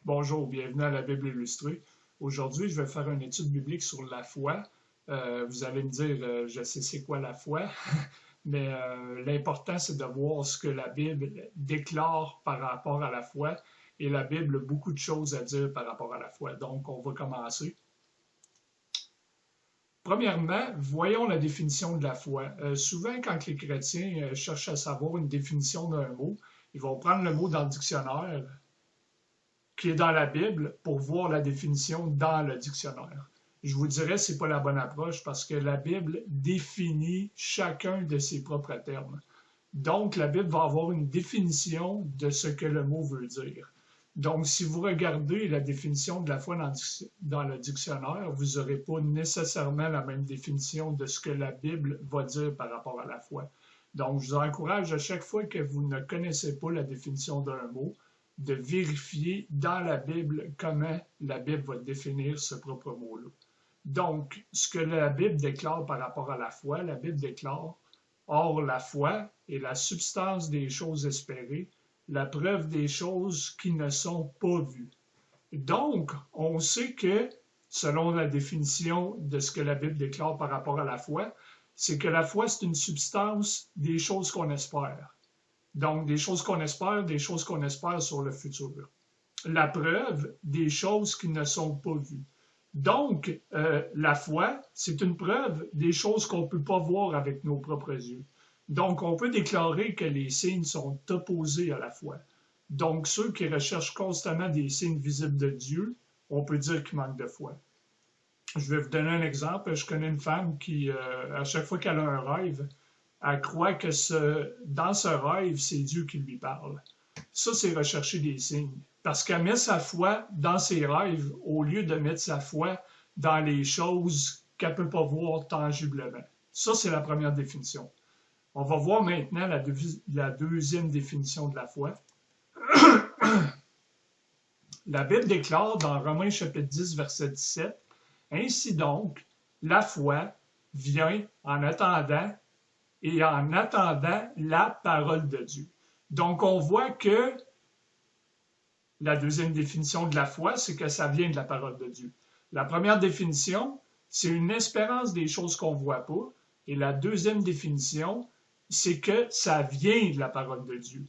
Bonjour, bienvenue à la Bible illustrée. Aujourd'hui, je vais faire une étude biblique sur la foi. Vous allez me dire, je sais c'est quoi la foi, mais l'important c'est de voir ce que la Bible déclare par rapport à la foi. Et la Bible a beaucoup de choses à dire par rapport à la foi. Donc, on va commencer. Premièrement, voyons la définition de la foi. Souvent, quand les chrétiens cherchent à savoir une définition d'un mot, ils vont prendre le mot dans le dictionnaire qui est dans la Bible pour voir la définition dans le dictionnaire. Je vous dirais que ce n'est pas la bonne approche parce que la Bible définit chacun de ses propres termes. Donc, la Bible va avoir une définition de ce que le mot veut dire. Donc, si vous regardez la définition de la foi dans le dictionnaire, vous n'aurez pas nécessairement la même définition de ce que la Bible va dire par rapport à la foi. Donc, je vous encourage à chaque fois que vous ne connaissez pas la définition d'un mot, de vérifier dans la Bible comment la Bible va définir ce propre mot-là. Donc, ce que la Bible déclare par rapport à la foi, la Bible déclare « Or, la foi est la substance des choses espérées, la preuve des choses qui ne sont pas vues. » Donc, on sait que, selon la définition de ce que la Bible déclare par rapport à la foi, c'est que la foi, c'est une substance des choses qu'on espère. Donc, des choses qu'on espère sur le futur. La preuve des choses qui ne sont pas vues. Donc, la foi, c'est une preuve des choses qu'on ne peut pas voir avec nos propres yeux. Donc, on peut déclarer que les signes sont opposés à la foi. Donc, ceux qui recherchent constamment des signes visibles de Dieu, on peut dire qu'ils manquent de foi. Je vais vous donner un exemple. Je connais une femme qui, à chaque fois qu'elle a un rêve, elle croit que dans ce rêve, c'est Dieu qui lui parle. Ça, c'est rechercher des signes. Parce qu'elle met sa foi dans ses rêves au lieu de mettre sa foi dans les choses qu'elle ne peut pas voir tangiblement. Ça, c'est la première définition. On va voir maintenant la deuxième définition de la foi. La Bible déclare dans Romains chapitre 10, verset 17, « Ainsi donc, la foi vient en attendant la parole de Dieu. » Donc, on voit que la deuxième définition de la foi, c'est que ça vient de la parole de Dieu. La première définition, c'est une espérance des choses qu'on ne voit pas. Et la deuxième définition, c'est que ça vient de la parole de Dieu.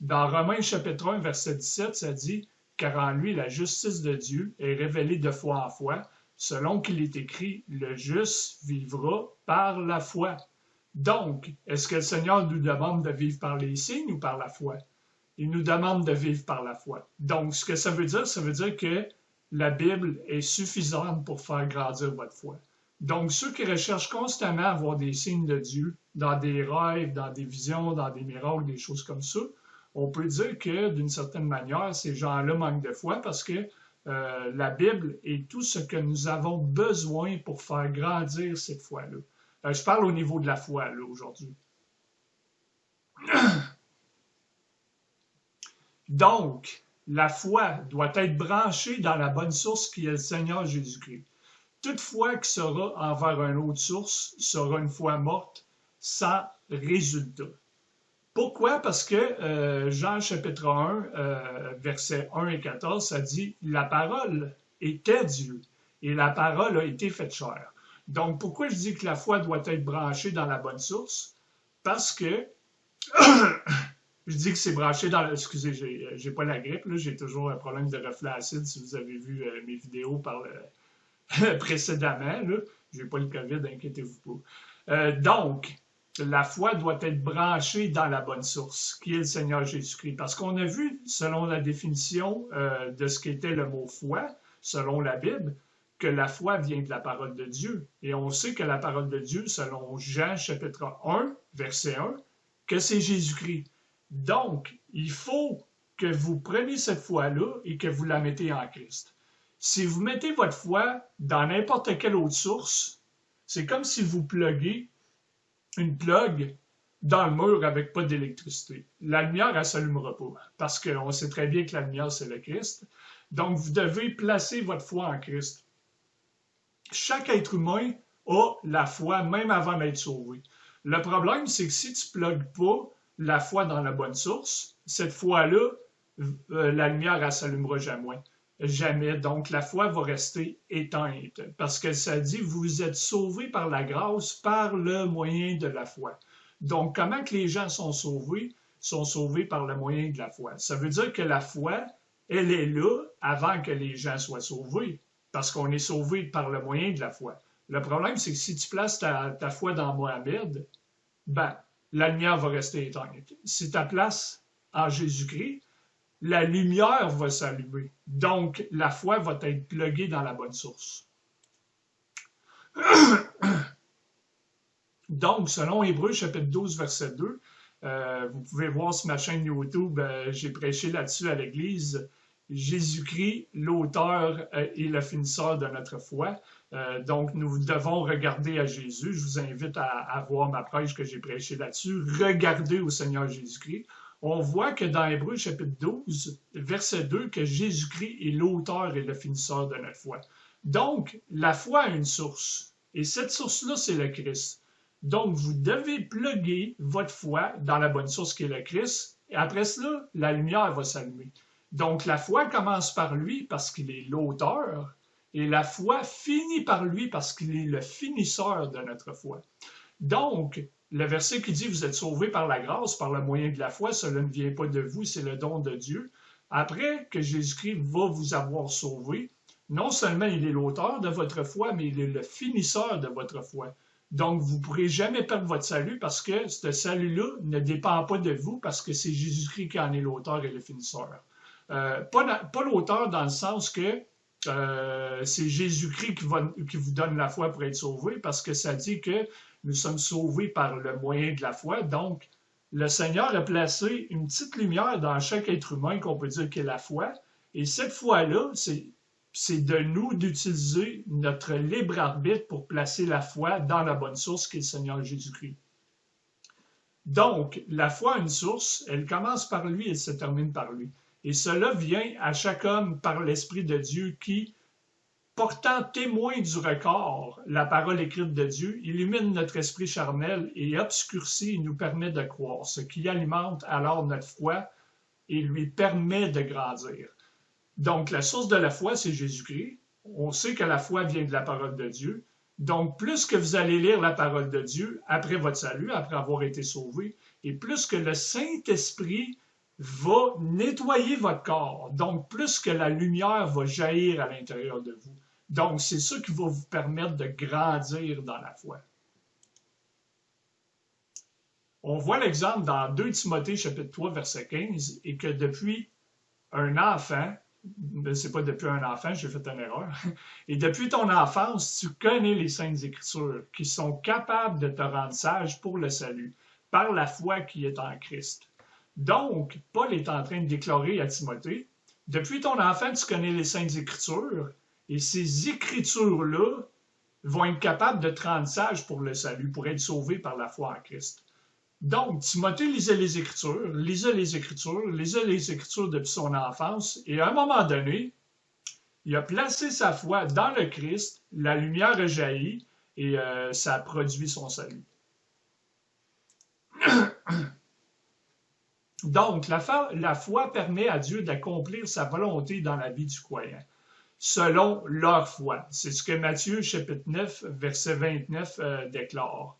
Dans Romains chapitre 1, verset 17, ça dit « Car en lui, la justice de Dieu est révélée de foi en foi, selon qu'il est écrit, le juste vivra par la foi. » Donc, est-ce que le Seigneur nous demande de vivre par les signes ou par la foi? Il nous demande de vivre par la foi. Donc, ce que ça veut dire que la Bible est suffisante pour faire grandir votre foi. Donc, ceux qui recherchent constamment à voir des signes de Dieu, dans des rêves, dans des visions, dans des miracles, des choses comme ça, on peut dire que, d'une certaine manière, ces gens-là manquent de foi parce que la Bible est tout ce que nous avons besoin pour faire grandir cette foi-là. Je parle au niveau de la foi, là, aujourd'hui. Donc, la foi doit être branchée dans la bonne source qui est le Seigneur Jésus-Christ. Toute foi qui sera envers une autre source sera une foi morte, sans résultat. Pourquoi? Parce que Jean chapitre 1, versets 1 et 14, ça dit « La parole était Dieu, et la parole a été faite chair. » Donc, pourquoi je dis que la foi doit être branchée dans la bonne source? Parce que je dis que c'est branché dans... Excusez, j'ai pas la grippe, là, j'ai toujours un problème de reflux acide si vous avez vu mes vidéos précédemment. Je n'ai pas le COVID, inquiétez-vous pas. Donc, la foi doit être branchée dans la bonne source, qui est le Seigneur Jésus-Christ. Parce qu'on a vu, selon la définition de ce qu'était le mot foi, selon la Bible, que la foi vient de la parole de Dieu. Et on sait que la parole de Dieu, selon Jean chapitre 1, verset 1, que c'est Jésus-Christ. Donc, il faut que vous preniez cette foi-là et que vous la mettez en Christ. Si vous mettez votre foi dans n'importe quelle autre source, c'est comme si vous pluguez une plug dans le mur avec pas d'électricité. La lumière, elle ne s'allumera pas, parce qu'on sait très bien que la lumière, c'est le Christ. Donc, vous devez placer votre foi en Christ. Chaque être humain a la foi, même avant d'être sauvé. Le problème, c'est que si tu ne plugues pas la foi dans la bonne source, cette foi-là, la lumière, elle s'allumera jamais. Jamais. Donc, la foi va rester éteinte. Parce que ça dit, vous êtes sauvés par la grâce, par le moyen de la foi. Donc, comment que les gens sont sauvés? Sont sauvés par le moyen de la foi. Ça veut dire que la foi, elle est là avant que les gens soient sauvés. Parce qu'on est sauvé par le moyen de la foi. Le problème, c'est que si tu places ta foi dans Mohamed, ben, la lumière va rester éteinte. Si tu la places en Jésus-Christ, la lumière va s'allumer. Donc, la foi va être pluguée dans la bonne source. Donc, selon Hébreux, chapitre 12, verset 2, vous pouvez voir sur ma chaîne YouTube, j'ai prêché là-dessus à l'Église. Jésus-Christ, l'auteur et le finisseur de notre foi. Donc, nous devons regarder à Jésus. Je vous invite à voir ma prêche que j'ai prêchée là-dessus. Regardez au Seigneur Jésus-Christ. On voit que dans Hébreux chapitre 12, verset 2, que Jésus-Christ est l'auteur et le finisseur de notre foi. Donc, la foi a une source. Et cette source-là, c'est le Christ. Donc, vous devez plugger votre foi dans la bonne source qui est le Christ. Et après cela, la lumière va s'allumer. Donc, la foi commence par lui parce qu'il est l'auteur. Et la foi finit par lui parce qu'il est le finisseur de notre foi. Donc, le verset qui dit « Vous êtes sauvés par la grâce, par le moyen de la foi, cela ne vient pas de vous, c'est le don de Dieu. » Après que Jésus-Christ va vous avoir sauvé, non seulement il est l'auteur de votre foi, mais il est le finisseur de votre foi. Donc, vous ne pourrez jamais perdre votre salut parce que ce salut-là ne dépend pas de vous parce que c'est Jésus-Christ qui en est l'auteur et le finisseur. Pas l'auteur dans le sens que c'est Jésus-Christ qui vous donne la foi pour être sauvé parce que ça dit que nous sommes sauvés par le moyen de la foi. Donc, le Seigneur a placé une petite lumière dans chaque être humain qu'on peut dire qu'est la foi. Et cette foi-là, c'est de nous d'utiliser notre libre arbitre pour placer la foi dans la bonne source qui est le Seigneur Jésus-Christ. Donc, la foi a une source, elle commence par lui et se termine par lui. Et cela vient à chaque homme par l'Esprit de Dieu qui, portant témoin du record, la parole écrite de Dieu, illumine notre esprit charnel et obscurcit et nous permet de croire, ce qui alimente alors notre foi et lui permet de grandir. Donc, la source de la foi, c'est Jésus-Christ. On sait que la foi vient de la parole de Dieu. Donc, plus que vous allez lire la parole de Dieu après votre salut, après avoir été sauvé, et plus que le Saint-Esprit va nettoyer votre corps, donc plus que la lumière va jaillir à l'intérieur de vous. Donc, c'est ça qui va vous permettre de grandir dans la foi. On voit l'exemple dans 2 Timothée, chapitre 3, verset 15, et que depuis un enfant, c'est pas depuis un enfant, j'ai fait une erreur, et depuis ton enfance, tu connais les Saintes Écritures qui sont capables de te rendre sage pour le salut, par la foi qui est en Christ. Donc, Paul est en train de déclarer à Timothée, depuis ton enfant, tu connais les Saintes Écritures, et ces Écritures-là vont être capables de te rendre sage pour le salut, pour être sauvé par la foi en Christ. Donc, Timothée lisait les Écritures depuis son enfance, et à un moment donné, il a placé sa foi dans le Christ, la lumière a jailli, et ça a produit son salut. Donc, la foi permet à Dieu d'accomplir sa volonté dans la vie du croyant, selon leur foi. C'est ce que Matthieu, chapitre 9, verset 29, déclare.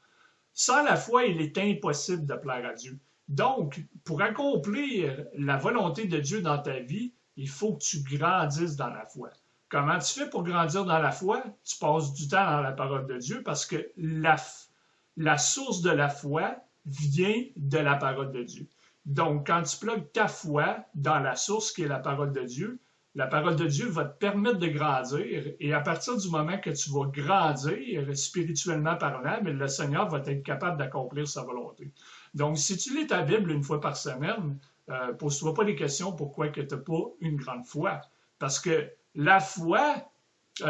Sans la foi, il est impossible de plaire à Dieu. Donc, pour accomplir la volonté de Dieu dans ta vie, il faut que tu grandisses dans la foi. Comment tu fais pour grandir dans la foi? Tu passes du temps dans la parole de Dieu parce que la source de la foi vient de la parole de Dieu. Donc, quand tu plugues ta foi dans la source qui est la parole de Dieu va te permettre de grandir. Et à partir du moment que tu vas grandir spirituellement parlant, mais le Seigneur va être capable d'accomplir sa volonté. Donc, si tu lis ta Bible une fois par semaine, pose-toi pas des questions pourquoi tu n'as pas une grande foi. Parce que la foi, elle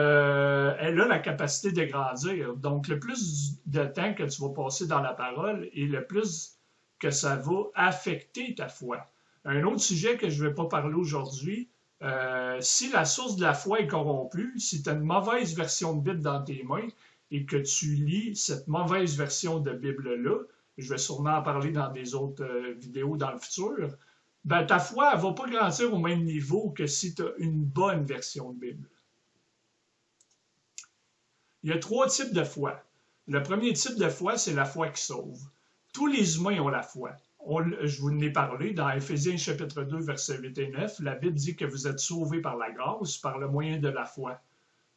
a la capacité de grandir. Donc, le plus de temps que tu vas passer dans la parole et le plus que ça va affecter ta foi. Un autre sujet que je ne vais pas parler aujourd'hui, si la source de la foi est corrompue, si tu as une mauvaise version de Bible dans tes mains et que tu lis cette mauvaise version de Bible-là, je vais sûrement en parler dans des autres vidéos dans le futur, ben, ta foi ne va pas grandir au même niveau que si tu as une bonne version de Bible. Il y a 3 types de foi. Le premier type de foi, c'est la foi qui sauve. Tous les humains ont la foi. Je vous en ai parlé dans Éphésiens chapitre 2, versets 8 et 9. La Bible dit que vous êtes sauvés par la grâce, par le moyen de la foi.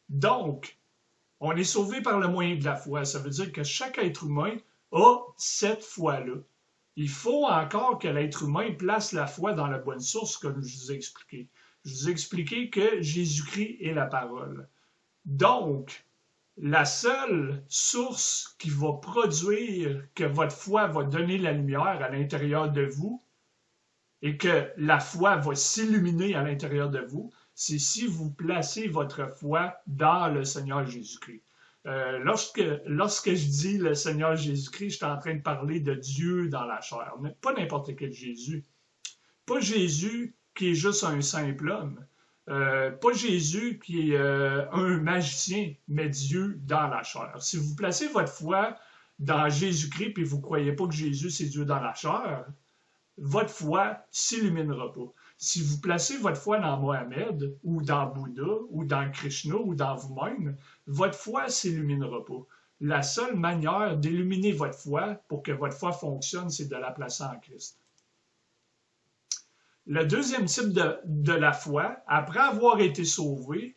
Donc, on est sauvé par le moyen de la foi. Ça veut dire que chaque être humain a cette foi-là. Il faut encore que l'être humain place la foi dans la bonne source, comme je vous ai expliqué. Je vous ai expliqué que Jésus-Christ est la parole. Donc, la seule source qui va produire que votre foi va donner la lumière à l'intérieur de vous et que la foi va s'illuminer à l'intérieur de vous, c'est si vous placez votre foi dans le Seigneur Jésus-Christ. Lorsque je dis le Seigneur Jésus-Christ, je suis en train de parler de Dieu dans la chair, mais pas n'importe quel Jésus. Pas Jésus qui est juste un simple homme. Pas Jésus qui est un magicien, mais Dieu dans la chair. Si vous placez votre foi dans Jésus-Christ et vous ne croyez pas que Jésus c'est Dieu dans la chair, votre foi s'illuminera pas. Si vous placez votre foi dans Mohamed, ou dans Bouddha, ou dans Krishna, ou dans vous-même, votre foi s'illuminera pas. La seule manière d'illuminer votre foi pour que votre foi fonctionne, c'est de la placer en Christ. Le deuxième type de la foi, après avoir été sauvé,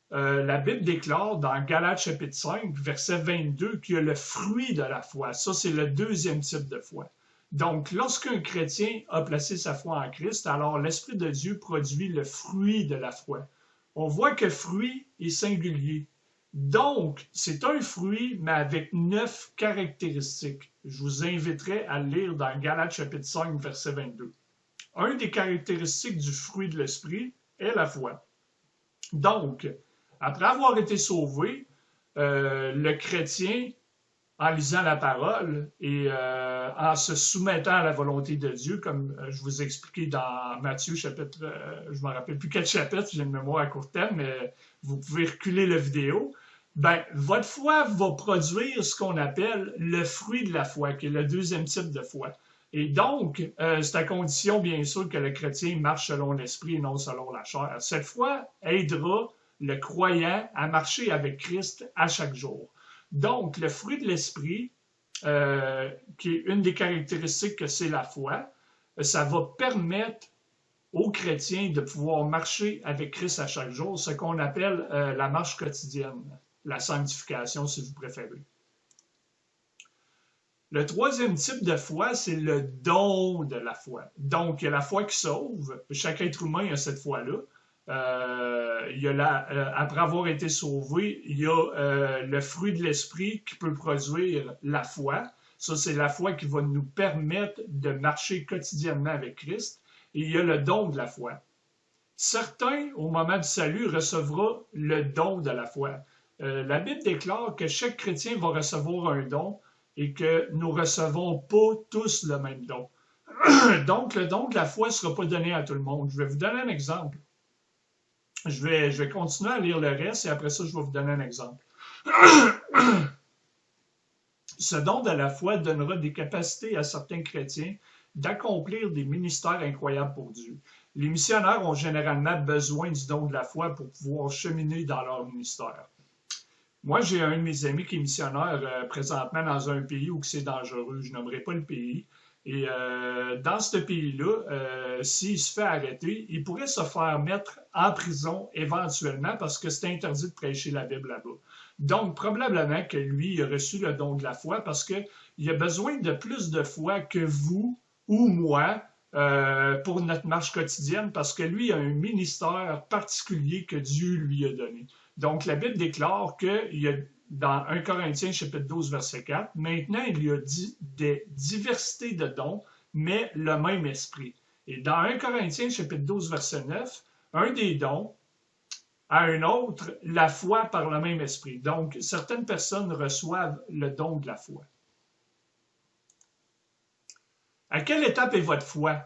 la Bible déclare dans Galates chapitre 5, verset 22, qu'il y a le fruit de la foi. Ça, c'est le deuxième type de foi. Donc, lorsqu'un chrétien a placé sa foi en Christ, alors l'Esprit de Dieu produit le fruit de la foi. On voit que fruit est singulier. Donc, c'est un fruit, mais avec 9 caractéristiques. Je vous inviterai à lire dans Galates chapitre 5, verset 22. Une des caractéristiques du fruit de l'Esprit est la foi. Donc, après avoir été sauvé, le chrétien, en lisant la parole et en se soumettant à la volonté de Dieu, comme je vous ai expliqué dans Matthieu chapitre, je ne me rappelle plus quel chapitre, j'ai une mémoire à court terme, mais vous pouvez reculer la vidéo, ben, votre foi va produire ce qu'on appelle le fruit de la foi, qui est le deuxième type de foi. Et donc, c'est à condition, bien sûr, que le chrétien marche selon l'esprit et non selon la chair. Cette foi aidera le croyant à marcher avec Christ à chaque jour. Donc, le fruit de l'esprit, qui est une des caractéristiques que c'est la foi, ça va permettre aux chrétiens de pouvoir marcher avec Christ à chaque jour, ce qu'on appelle la marche quotidienne, la sanctification si vous préférez. Le troisième type de foi, c'est le don de la foi. Donc, il y a la foi qui sauve. Chaque être humain a cette foi-là. Après avoir été sauvé, il y a le fruit de l'esprit qui peut produire la foi. Ça, c'est la foi qui va nous permettre de marcher quotidiennement avec Christ. Et il y a le don de la foi. Certains, au moment du salut, recevront le don de la foi. La Bible déclare que chaque chrétien va recevoir un don et que nous ne recevons pas tous le même don. Donc, le don de la foi ne sera pas donné à tout le monde. Je vais vous donner un exemple. Je vais continuer à lire le reste et après ça, je vais vous donner un exemple. Ce don de la foi donnera des capacités à certains chrétiens d'accomplir des ministères incroyables pour Dieu. Les missionnaires ont généralement besoin du don de la foi pour pouvoir cheminer dans leur ministère. Moi, j'ai un de mes amis qui est missionnaire présentement dans un pays où c'est dangereux. Je nommerai pas le pays. Et dans ce pays-là, s'il se fait arrêter, il pourrait se faire mettre en prison éventuellement parce que c'est interdit de prêcher la Bible là-bas. Donc, probablement que lui il a reçu le don de la foi parce qu'il a besoin de plus de foi que vous ou moi pour notre marche quotidienne parce que lui a un ministère particulier que Dieu lui a donné. Donc, la Bible déclare qu'il y a dans 1 Corinthiens chapitre 12, verset 4, maintenant il y a des diversités de dons, mais le même esprit. Et dans 1 Corinthiens chapitre 12, verset 9, un des dons à un autre, la foi par le même esprit. Donc, certaines personnes reçoivent le don de la foi. À quelle étape est votre foi?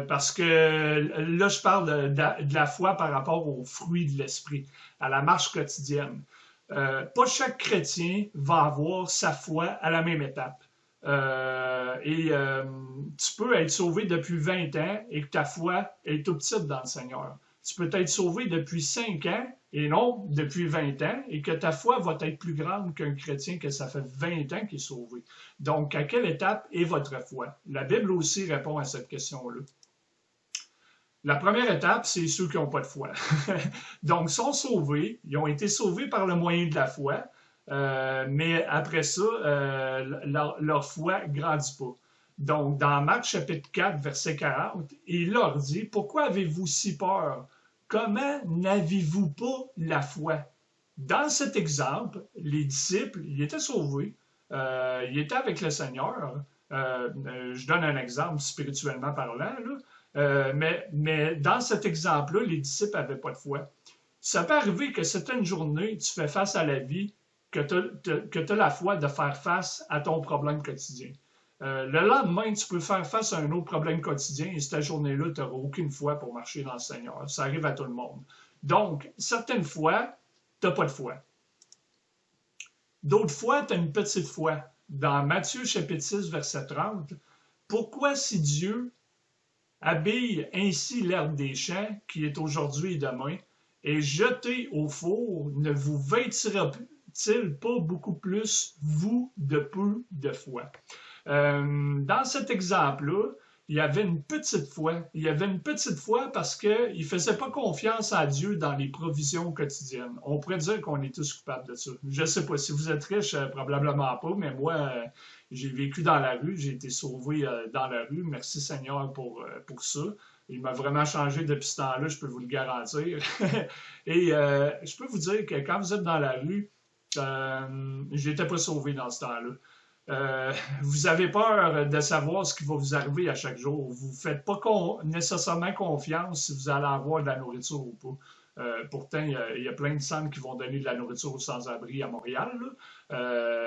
Parce que là, je parle de la foi par rapport aux fruits de l'esprit, à la marche quotidienne. Pas chaque chrétien va avoir sa foi à la même étape. Tu peux être sauvé depuis 20 ans et que ta foi est tout petite dans le Seigneur. Tu peux être sauvé depuis 5 ans et non depuis 20 ans et que ta foi va être plus grande qu'un chrétien que ça fait 20 ans qu'il est sauvé. Donc, à quelle étape est votre foi? La Bible aussi répond à cette question-là. La première étape, c'est ceux qui n'ont pas de foi. Donc, ils sont sauvés, ils ont été sauvés par le moyen de la foi, mais après ça, leur foi ne grandit pas. Donc, dans Marc chapitre 4, verset 40, il leur dit, « Pourquoi avez-vous si peur? Comment n'avez-vous pas la foi? » Dans cet exemple, les disciples, ils étaient sauvés, ils étaient avec le Seigneur. Je donne un exemple spirituellement parlant, là. Mais dans cet exemple-là, les disciples n'avaient pas de foi. Ça peut arriver que certaines journées, tu fais face à la vie, que tu as la foi de faire face à ton problème quotidien. Le lendemain, tu peux faire face à un autre problème quotidien et cette journée-là, tu n'auras aucune foi pour marcher dans le Seigneur. Ça arrive à tout le monde. Donc, certaines fois, tu n'as pas de foi. D'autres fois, tu as une petite foi. Dans Matthieu chapitre 6, verset 30, « Pourquoi si Dieu habille ainsi l'herbe des champs, qui est aujourd'hui et demain, et jeté au four, ne vous vêtira-t-il pas beaucoup plus, vous, de peu de foi? » Dans cet exemple-là, il y avait une petite foi. Il y avait une petite foi parce qu'il ne faisait pas confiance à Dieu dans les provisions quotidiennes. On pourrait dire qu'on est tous coupables de ça. Je ne sais pas, si vous êtes riche, probablement pas, mais moi, j'ai vécu dans la rue, j'ai été sauvé dans la rue. Merci Seigneur pour ça. Il m'a vraiment changé depuis ce temps-là, je peux vous le garantir. Et je peux vous dire que quand vous êtes dans la rue, je n'étais pas sauvé dans ce temps-là. Vous avez peur de savoir ce qui va vous arriver à chaque jour. Vous ne faites pas nécessairement confiance si vous allez avoir de la nourriture ou pas. Pourtant, il y a plein de centres qui vont donner de la nourriture aux sans-abri à Montréal.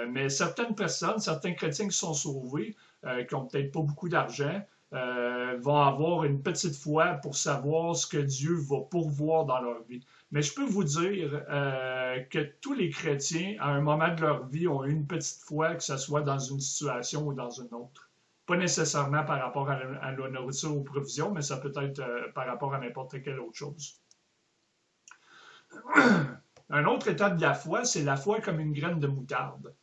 Mais certaines personnes, certains chrétiens qui sont sauvés, qui n'ont peut-être pas beaucoup d'argent, vont avoir une petite foi pour savoir ce que Dieu va pourvoir dans leur vie. Mais je peux vous dire que tous les chrétiens, à un moment de leur vie, ont une petite foi, que ce soit dans une situation ou dans une autre. Pas nécessairement par rapport à la nourriture ou aux provisions, mais ça peut être par rapport à n'importe quelle autre chose. Une autre étape de la foi, c'est la foi comme une graine de moutarde.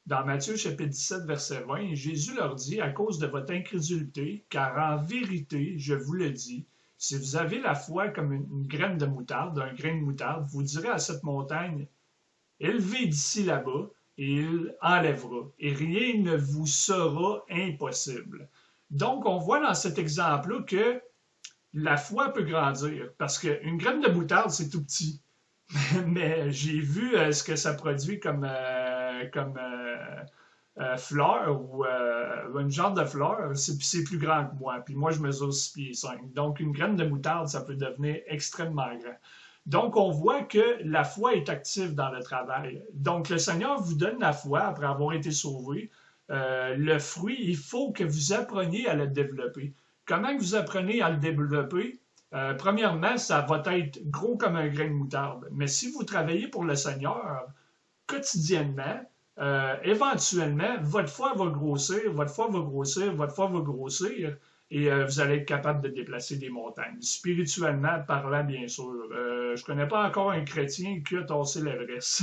Dans Matthieu chapitre 17, verset 20, Jésus leur dit, « À cause de votre incrédulité, car en vérité, je vous le dis, si vous avez la foi comme une graine de moutarde, un grain de moutarde, vous direz à cette montagne, élevez d'ici là-bas, et il enlèvera, et rien ne vous sera impossible. » Donc, on voit dans cet exemple-là que la foi peut grandir, parce qu'une graine de moutarde, c'est tout petit. Mais j'ai vu ce que ça produit comme fleur ou une genre de fleur, c'est plus grand que moi. Puis moi, je mesure 6 pieds 5. Donc, une graine de moutarde, ça peut devenir extrêmement grand. Donc, on voit que la foi est active dans le travail. Donc, le Seigneur vous donne la foi après avoir été sauvé. Le fruit, il faut que vous appreniez à le développer. Comment que vous apprenez à le développer? Premièrement, ça va être gros comme un grain de moutarde. Mais si vous travaillez pour le Seigneur quotidiennement, éventuellement, votre foi va grossir, votre foi va grossir, votre foi va grossir, et vous allez être capable de déplacer des montagnes. Spirituellement parlant, bien sûr. Je ne connais pas encore un chrétien qui a tassé l'Everest.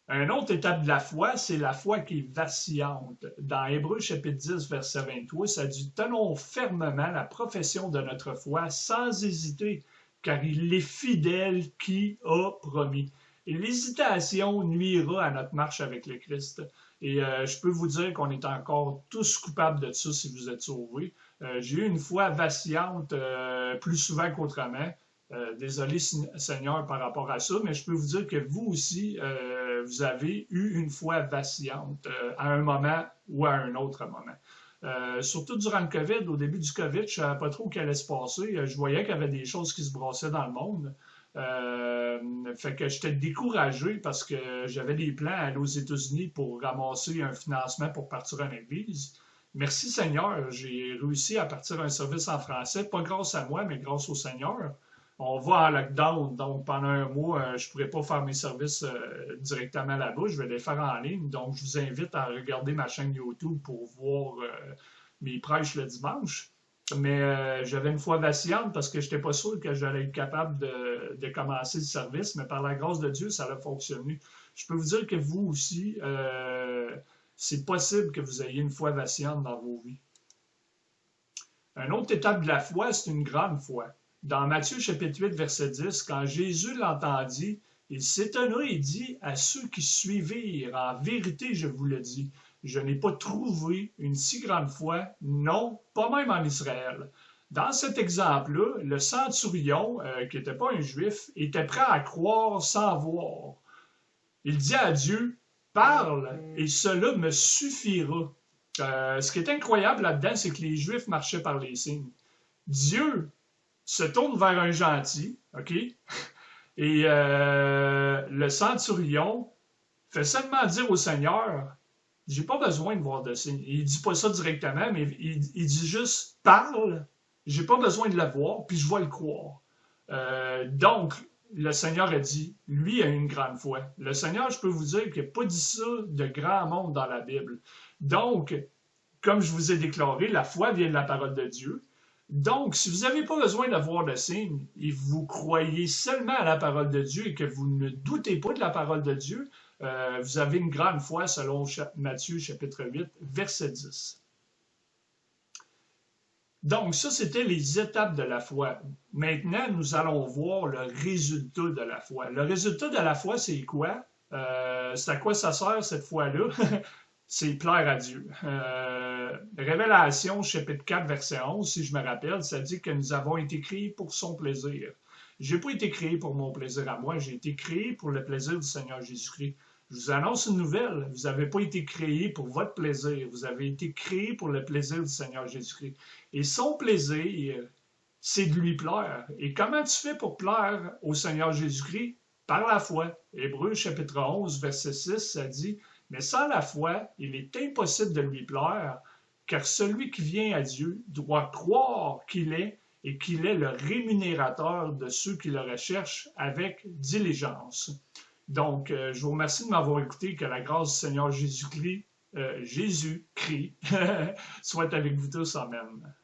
Une autre étape de la foi, c'est la foi qui est vacillante. Dans Hébreux chapitre 10, verset 23, ça dit « Tenons fermement la profession de notre foi sans hésiter, car il est fidèle qui a promis. » Et l'hésitation nuira à notre marche avec le Christ. Et je peux vous dire qu'on est encore tous coupables de ça si vous êtes sauvés. J'ai eu une foi vacillante plus souvent qu'autrement. Désolé Seigneur par rapport à ça, mais je peux vous dire que vous aussi, vous avez eu une foi vacillante à un moment ou à un autre moment. Surtout durant le COVID, au début du COVID, je ne savais pas trop ce qui allait se passer. Je voyais qu'il y avait des choses qui se brassaient dans le monde. Fait que j'étais découragé parce que j'avais des plans à aller aux États-Unis pour ramasser un financement pour partir en église. Merci Seigneur, j'ai réussi à partir un service en français, pas grâce à moi, mais grâce au Seigneur. On va en lockdown, donc pendant un mois, je ne pourrai pas faire mes services directement là-bas, je vais les faire en ligne. Donc, je vous invite à regarder ma chaîne YouTube pour voir mes prêches le dimanche. Mais j'avais une foi vacillante parce que je n'étais pas sûr que j'allais être capable de commencer le service, mais par la grâce de Dieu, ça a fonctionné. Je peux vous dire que vous aussi, c'est possible que vous ayez une foi vacillante dans vos vies. Une autre étape de la foi, c'est une grande foi. Dans Matthieu chapitre 8, verset 10, quand Jésus l'entendit, il s'étonna et dit à ceux qui suivirent, en vérité, je vous le dis, je n'ai pas trouvé une si grande foi, non, pas même en Israël. Dans cet exemple-là, le centurion, qui n'était pas un juif, était prêt à croire sans voir. Il dit à Dieu, parle et cela me suffira. Ce qui est incroyable là-dedans, c'est que les Juifs marchaient par les signes. Dieu se tourne vers un gentil, OK? Et le centurion fait seulement dire au Seigneur, j'ai pas besoin de voir de signes. Il dit pas ça directement, mais il dit juste, parle, j'ai pas besoin de le voir, puis je vais le croire. Donc, le Seigneur a dit, lui a une grande foi. Le Seigneur, je peux vous dire qu'il n'a pas dit ça de grand monde dans la Bible. Donc, comme je vous ai déclaré, la foi vient de la parole de Dieu. Donc, si vous n'avez pas besoin de voir de signe et vous croyez seulement à la parole de Dieu et que vous ne doutez pas de la parole de Dieu, vous avez une grande foi selon Matthieu chapitre 8, verset 10. Donc, ça, c'était les étapes de la foi. Maintenant, nous allons voir le résultat de la foi. Le résultat de la foi, c'est quoi? C'est à quoi ça sert cette foi-là? C'est plaire à Dieu. Révélation, chapitre 4, verset 11, si je me rappelle, ça dit que nous avons été créés pour son plaisir. Je n'ai pas été créé pour mon plaisir à moi, j'ai été créé pour le plaisir du Seigneur Jésus-Christ. Je vous annonce une nouvelle, vous n'avez pas été créé pour votre plaisir, vous avez été créé pour le plaisir du Seigneur Jésus-Christ. Et son plaisir, c'est de lui plaire. Et comment tu fais pour plaire au Seigneur Jésus-Christ? Par la foi. Hébreux chapitre 11, verset 6, ça dit, « Mais sans la foi, il est impossible de lui plaire, car celui qui vient à Dieu doit croire qu'il est et qu'il est le rémunérateur de ceux qui le recherchent avec diligence. » Donc, je vous remercie de m'avoir écouté. Que la grâce du Seigneur Jésus-Christ soit avec vous tous. Amen.